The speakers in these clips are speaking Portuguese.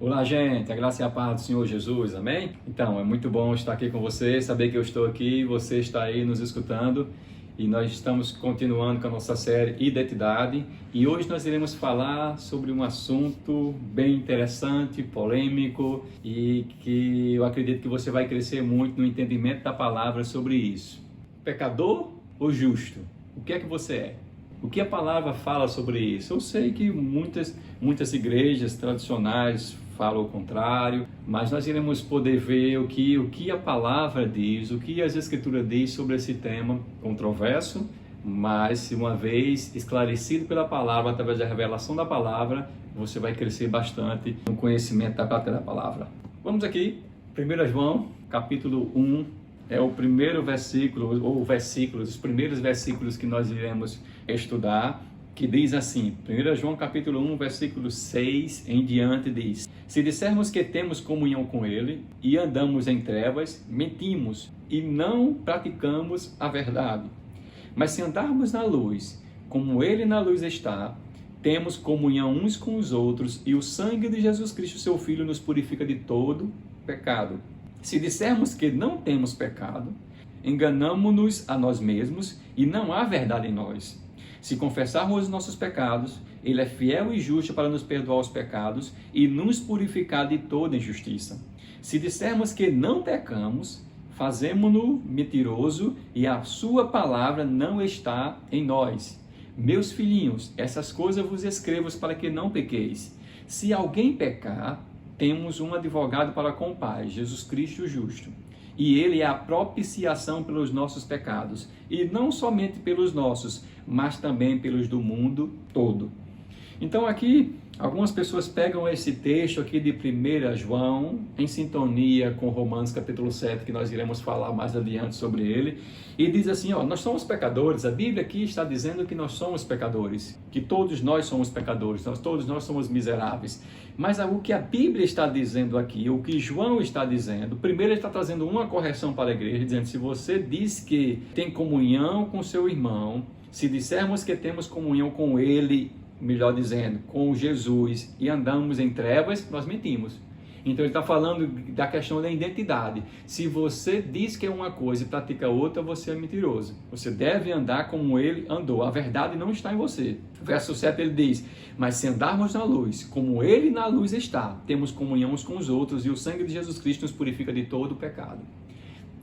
Olá, gente, a graça e a paz do Senhor Jesus, amém? Então, é muito bom estar aqui com você, saber que eu estou aqui, você está aí nos escutando e nós estamos continuando com a nossa série Identidade e hoje nós iremos falar sobre um assunto bem interessante, polêmico e que eu acredito que você vai crescer muito no entendimento da palavra sobre isso. Pecador ou justo? O que é que você é? O que a palavra fala sobre isso? Eu sei que muitas igrejas tradicionais falam o contrário, mas nós iremos poder ver o que a palavra diz, o que as escrituras diz sobre esse tema controverso, mas uma vez esclarecido pela palavra, através da revelação da palavra, você vai crescer bastante no conhecimento da prática da palavra. Vamos aqui, 1 João, capítulo 1, é o primeiro versículo, ou versículos, os primeiros versículos que nós iremos estudar, que diz assim, 1 João capítulo 1, versículo 6 em diante diz: Se dissermos que temos comunhão com Ele e andamos em trevas, mentimos e não praticamos a verdade. Mas se andarmos na luz, como Ele na luz está, temos comunhão uns com os outros e o sangue de Jesus Cristo, seu Filho, nos purifica de todo pecado. Se dissermos que não temos pecado, enganamo-nos a nós mesmos e não há verdade em nós. Se confessarmos os nossos pecados, Ele é fiel e justo para nos perdoar os pecados e nos purificar de toda injustiça. Se dissermos que não pecamos, fazemo-no mentiroso e a sua palavra não está em nós. Meus filhinhos, essas coisas vos escrevo para que não pequeis. Se alguém pecar, temos um advogado para com o Pai, Jesus Cristo justo. E Ele é a propiciação pelos nossos pecados. E não somente pelos nossos, mas também pelos do mundo todo. Então aqui, algumas pessoas pegam esse texto aqui de 1 João, em sintonia com Romanos capítulo 7, que nós iremos falar mais adiante sobre ele, e diz assim, nós somos pecadores, a Bíblia aqui está dizendo que nós somos pecadores, que todos nós somos pecadores, todos nós somos miseráveis. Mas o que a Bíblia está dizendo aqui, o que João está dizendo, primeiro ele está trazendo uma correção para a igreja, dizendo, se você diz que tem comunhão com seu irmão, se dissermos que temos comunhão com ele, melhor dizendo, com Jesus, e andamos em trevas, nós mentimos. Então ele está falando da questão da identidade. Se você diz que é uma coisa e pratica outra, você é mentiroso. Você deve andar como ele andou. A verdade não está em você. Verso 7 ele diz, mas se andarmos na luz, como ele na luz está, temos comunhão uns com os outros e o sangue de Jesus Cristo nos purifica de todo o pecado.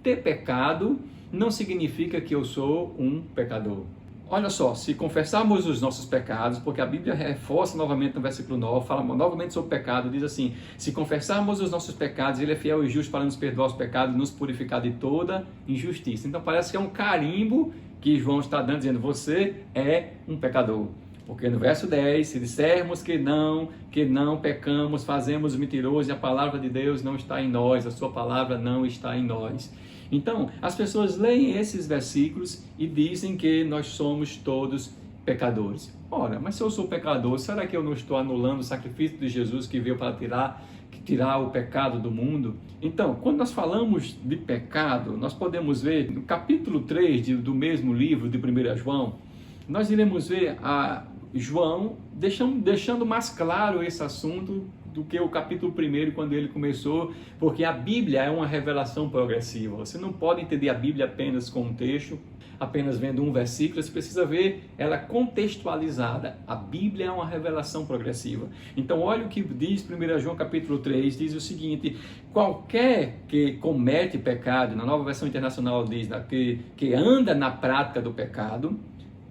Ter pecado não significa que eu sou um pecador. Olha só, se confessarmos os nossos pecados, porque a Bíblia reforça novamente no versículo 9, fala novamente sobre o pecado, diz assim, se confessarmos os nossos pecados, Ele é fiel e justo para nos perdoar os pecados e nos purificar de toda injustiça. Então parece que é um carimbo que João está dando, dizendo, você é um pecador. Porque no verso 10, se dissermos que não pecamos, fazemos mentiroso e a palavra de Deus não está em nós, a sua palavra não está em nós. Então, as pessoas leem esses versículos e dizem que nós somos todos pecadores. Ora, mas se eu sou pecador, será que eu não estou anulando o sacrifício de Jesus que veio para tirar o pecado do mundo? Então, quando nós falamos de pecado, nós podemos ver no capítulo 3 do mesmo livro de 1 João, nós iremos ver a João deixando mais claro esse assunto do que o capítulo 1, quando ele começou, porque a Bíblia é uma revelação progressiva. Você não pode entender a Bíblia apenas com um texto, apenas vendo um versículo, você precisa ver ela contextualizada. A Bíblia é uma revelação progressiva. Então, olha o que diz 1 João capítulo 3, diz o seguinte, qualquer que comete pecado, na Nova Versão Internacional diz, que anda na prática do pecado,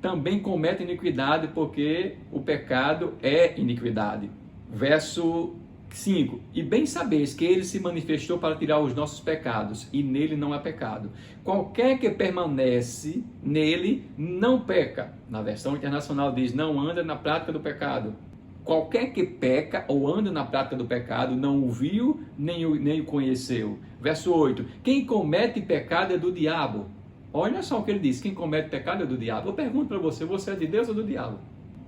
também comete iniquidade, porque o pecado é iniquidade. Verso 5, e bem sabeis que ele se manifestou para tirar os nossos pecados, e nele não há pecado. Qualquer que permanece nele não peca. Na versão internacional diz, não anda na prática do pecado. Qualquer que peca ou anda na prática do pecado não o viu, nem o conheceu. Verso 8, quem comete pecado é do diabo. Olha só o que ele diz, quem comete pecado é do diabo. Eu pergunto para você, você é de Deus ou do diabo?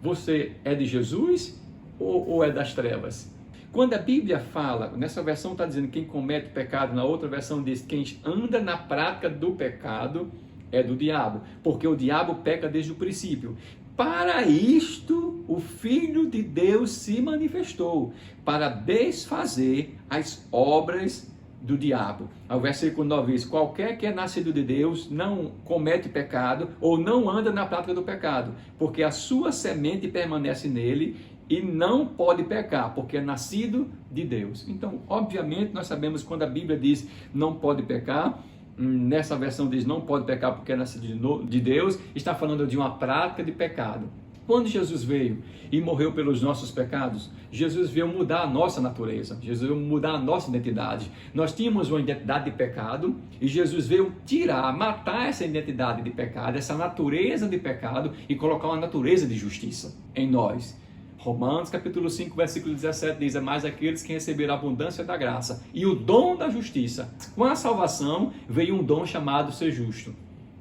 Você é de Jesus ou é das trevas? Quando a Bíblia fala, nessa versão está dizendo quem comete pecado, na outra versão diz quem anda na prática do pecado é do diabo, porque o diabo peca desde o princípio. Para isto o Filho de Deus se manifestou, para desfazer as obras do diabo. O versículo 9 diz: qualquer que é nascido de Deus não comete pecado ou não anda na prática do pecado, porque a sua semente permanece nele e não pode pecar, porque é nascido de Deus. Então, obviamente, nós sabemos quando a Bíblia diz não pode pecar, nessa versão diz não pode pecar porque é nascido de Deus, está falando de uma prática de pecado. Quando Jesus veio e morreu pelos nossos pecados, Jesus veio mudar a nossa natureza, Jesus veio mudar a nossa identidade. Nós tínhamos uma identidade de pecado e Jesus veio tirar, matar essa identidade de pecado, essa natureza de pecado e colocar uma natureza de justiça em nós. Romanos capítulo 5, versículo 17 diz: é mais aqueles que receberam a abundância da graça e o dom da justiça. Com a salvação veio um dom chamado ser justo.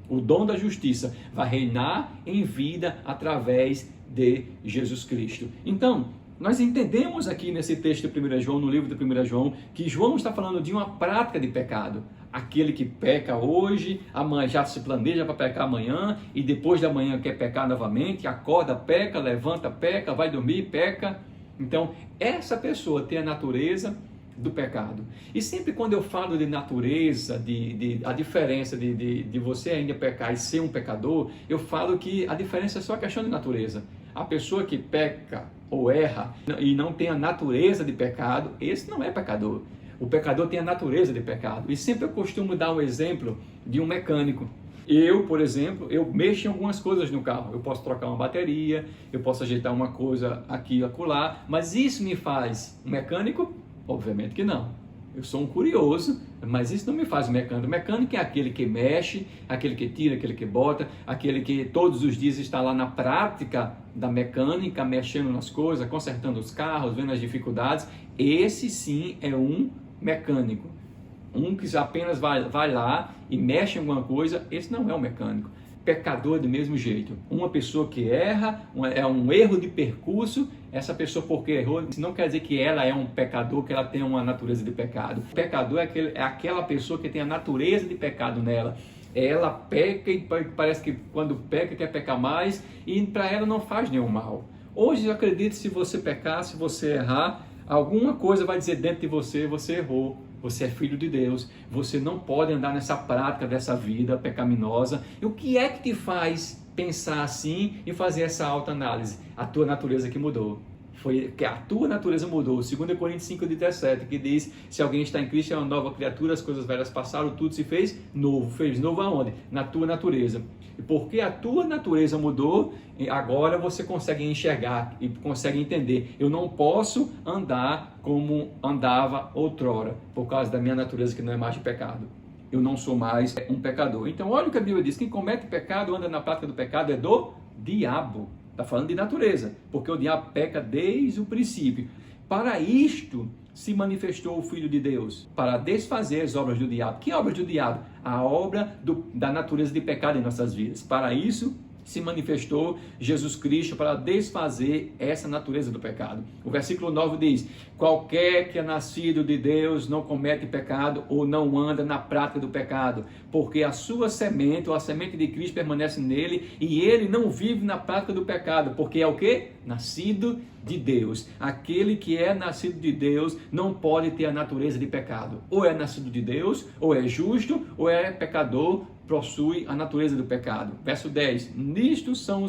O dom da justiça vai reinar em vida através de Jesus Cristo. Então, nós entendemos aqui nesse texto de 1 João, no livro de 1 João, que João está falando de uma prática de pecado. Aquele que peca hoje, amanhã já se planeja para pecar amanhã, e depois da manhã quer pecar novamente, acorda, peca, levanta, peca, vai dormir, peca. Então, essa pessoa tem a natureza do pecado. E sempre quando eu falo de natureza, a diferença de você ainda pecar e ser um pecador, eu falo que a diferença é só a questão de natureza. A pessoa que peca ou erra e não tem a natureza de pecado, esse não é pecador. O pecador tem a natureza de pecado. E sempre eu costumo dar um exemplo de um mecânico. Eu, por exemplo, eu mexo em algumas coisas no carro. Eu posso trocar uma bateria, eu posso ajeitar uma coisa aqui e acolá, mas isso me faz um mecânico? Obviamente que não. Eu sou um curioso, mas isso não me faz mecânico. Mecânico é aquele que mexe, aquele que tira, aquele que bota, aquele que todos os dias está lá na prática da mecânica, mexendo nas coisas, consertando os carros, vendo as dificuldades. Esse sim é um mecânico. Um que apenas vai lá e mexe em alguma coisa, esse não é um mecânico. Pecador do mesmo jeito. Uma pessoa que erra, é um erro de percurso, essa pessoa porque errou, não quer dizer que ela é um pecador, que ela tem uma natureza de pecado. O pecador é aquela pessoa que tem a natureza de pecado nela. Ela peca e parece que quando peca quer pecar mais e para ela não faz nenhum mal. Hoje eu acredito que se você pecar, se você errar, alguma coisa vai dizer dentro de você, você errou. Você é filho de Deus, você não pode andar nessa prática dessa vida pecaminosa. E o que é que te faz pensar assim e fazer essa autoanálise? A tua natureza que mudou. Foi que a tua natureza mudou. 2 Coríntios 5:17, que diz: se alguém está em Cristo é uma nova criatura, as coisas velhas passaram, tudo se fez novo. Fez novo aonde? Na tua natureza. E porque a tua natureza mudou, agora você consegue enxergar e consegue entender. Eu não posso andar como andava outrora, por causa da minha natureza que não é mais de pecado. Eu não sou mais um pecador. Então olha o que a Bíblia diz: quem comete pecado, anda na prática do pecado, é do diabo. Está falando de natureza, porque o diabo peca desde o princípio. Para isto se manifestou o Filho de Deus, para desfazer as obras do diabo. Que obras do diabo? A obra da natureza de pecado em nossas vidas. Para isso se manifestou Jesus Cristo, para desfazer essa natureza do pecado. O versículo 9 diz: qualquer que é nascido de Deus não comete pecado ou não anda na prática do pecado, porque a sua semente, ou a semente de Cristo, permanece nele e ele não vive na prática do pecado, porque é o quê? Nascido de Deus. Aquele que é nascido de Deus não pode ter a natureza de pecado. Ou é nascido de Deus, ou é justo, ou é pecador, possui a natureza do pecado. Verso 10: nisto são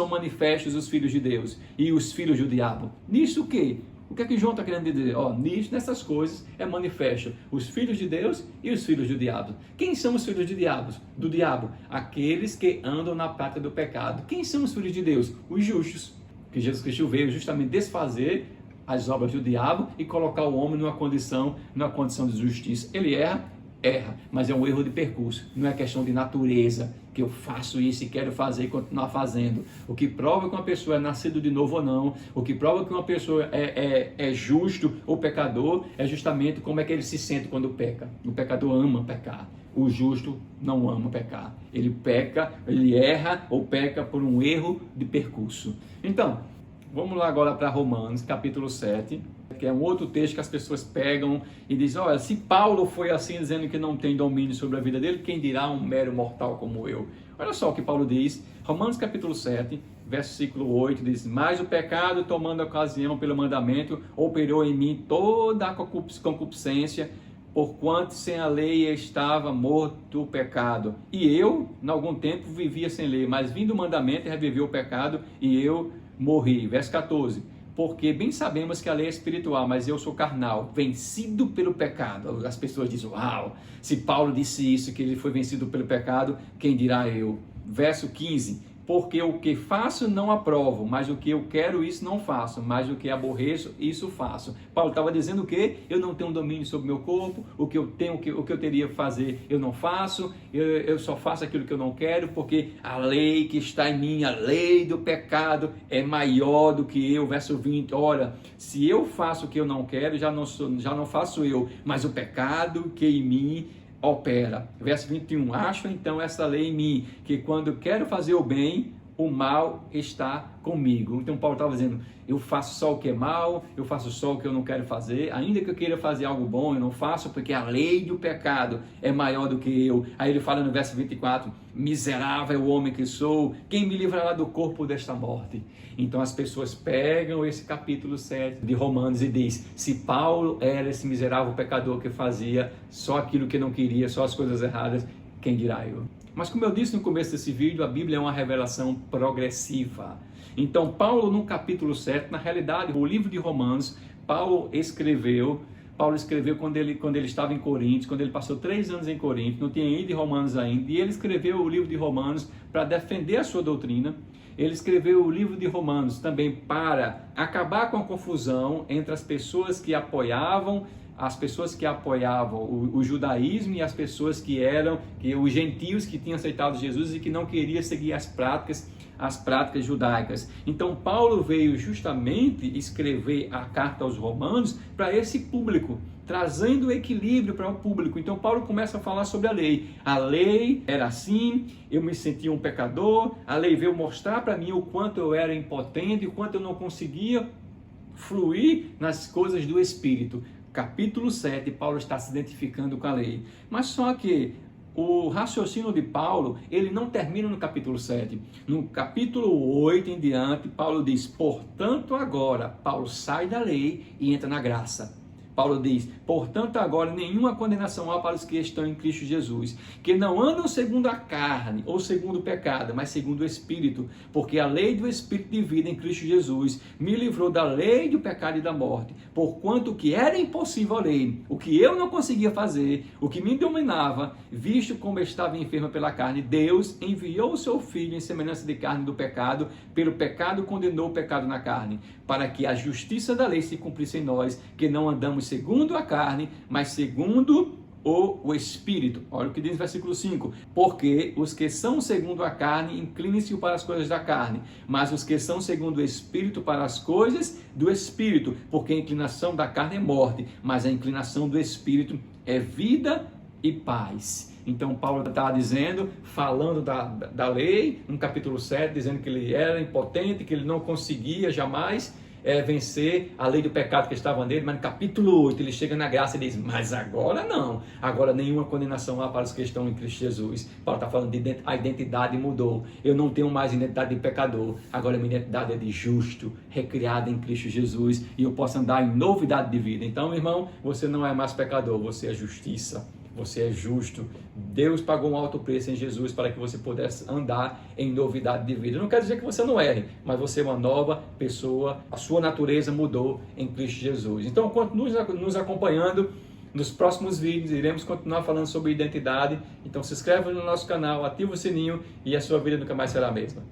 manifestos os filhos de Deus e os filhos do diabo. Nisto o quê? O que é que João está querendo dizer? Nisto, nessas coisas, é manifesto os filhos de Deus e os filhos do diabo. Quem são os filhos do diabo? Aqueles que andam na prática do pecado. Quem são os filhos de Deus? Os justos. Que Jesus Cristo veio justamente desfazer as obras do diabo e colocar o homem numa condição de justiça. Ele erra, mas é um erro de percurso, não é questão de natureza, que eu faço isso e quero fazer e continuar fazendo. O que prova que uma pessoa é nascido de novo ou não, o que prova que uma pessoa é justo ou pecador, é justamente como é que ele se sente quando peca. O pecador ama pecar, o justo não ama pecar. Ele peca, ele erra ou peca por um erro de percurso. Então, vamos lá agora para Romanos, capítulo 7, que é um outro texto que as pessoas pegam e dizem: olha, se Paulo foi assim dizendo que não tem domínio sobre a vida dele, quem dirá um mero mortal como eu? Olha só o que Paulo diz, Romanos capítulo 7, versículo 8, diz: mas o pecado, tomando ocasião pelo mandamento, operou em mim toda a concupiscência, porquanto sem a lei estava morto o pecado. E eu, em algum tempo, vivia sem lei, mas vindo o mandamento, reviveu o pecado e eu morri. Verso 14: porque bem sabemos que a lei é espiritual, mas eu sou carnal, vencido pelo pecado. As pessoas dizem: uau, se Paulo disse isso, que ele foi vencido pelo pecado, quem dirá eu? Verso 15: porque o que faço não aprovo, mas o que eu quero isso não faço, mas o que aborreço isso faço. Paulo estava dizendo o quê? Eu não tenho domínio sobre o meu corpo, o que eu teria que fazer eu não faço, eu só faço aquilo que eu não quero, porque a lei que está em mim, a lei do pecado é maior do que eu. Verso 20, olha, se eu faço o que eu não quero, já não faço eu, mas o pecado que em mim opera. Verso 21, acho então essa lei em mim, que quando quero fazer o bem, o mal está comigo. Então Paulo estava dizendo: eu faço só o que é mal, eu faço só o que eu não quero fazer, ainda que eu queira fazer algo bom, eu não faço, porque a lei do pecado é maior do que eu. Aí ele fala no verso 24, miserável homem que sou, quem me livrará do corpo desta morte? Então as pessoas pegam esse capítulo 7 de Romanos e diz: se Paulo era esse miserável pecador que fazia só aquilo que não queria, só as coisas erradas, quem dirá eu? Mas como eu disse no começo desse vídeo, a Bíblia é uma revelação progressiva. Então Paulo no capítulo 7, na realidade o livro de Romanos, Paulo escreveu quando ele estava em Corinto, quando ele passou 3 anos em Corinto, não tinha ido em Romanos ainda, e ele escreveu o livro de Romanos para defender a sua doutrina. Ele escreveu o livro de Romanos também para acabar com a confusão entre as pessoas que apoiavam o judaísmo e as pessoas os gentios que tinham aceitado Jesus e que não queriam seguir as práticas judaicas. Então Paulo veio justamente escrever a carta aos Romanos para esse público, trazendo equilíbrio para o público. Então Paulo começa a falar sobre a lei. A lei era assim, eu me sentia um pecador, a lei veio mostrar para mim o quanto eu era impotente, o quanto eu não conseguia fluir nas coisas do Espírito. Capítulo 7, Paulo está se identificando com a lei. Mas só que o raciocínio de Paulo, ele não termina no capítulo 7. No capítulo 8 em diante, Paulo diz: portanto agora, Paulo sai da lei e entra na graça. Paulo diz: portanto agora nenhuma condenação há para os que estão em Cristo Jesus, que não andam segundo a carne ou segundo o pecado, mas segundo o Espírito, porque a lei do Espírito de vida em Cristo Jesus me livrou da lei do pecado e da morte, porquanto o que era impossível à lei, o que eu não conseguia fazer, o que me dominava, visto como eu estava enfermo pela carne, Deus enviou o seu Filho em semelhança de carne do pecado, pelo pecado condenou o pecado na carne, para que a justiça da lei se cumprisse em nós, que não andamos segundo a carne, mas segundo o Espírito. Olha o que diz no versículo 5. Porque os que são segundo a carne inclinam-se para as coisas da carne, mas os que são segundo o Espírito para as coisas do Espírito. Porque a inclinação da carne é morte, mas a inclinação do Espírito é vida e paz. Então Paulo está dizendo, falando da lei, no capítulo 7, dizendo que ele era impotente, que ele não conseguia jamais vencer a lei do pecado que estava nele, mas no capítulo 8 ele chega na graça e diz: mas agora não, agora nenhuma condenação há para os que estão em Cristo Jesus. Paulo está falando de a identidade mudou, eu não tenho mais identidade de pecador, agora minha identidade é de justo, recriada em Cristo Jesus, e eu posso andar em novidade de vida. Então, meu irmão, você não é mais pecador, você é justiça. Você é justo. Deus pagou um alto preço em Jesus para que você pudesse andar em novidade de vida. Não quer dizer que você não erre, mas você é uma nova pessoa. A sua natureza mudou em Cristo Jesus. Então, continue nos acompanhando. Nos próximos vídeos iremos continuar falando sobre identidade. Então, se inscreva no nosso canal, ativa o sininho e a sua vida nunca mais será a mesma.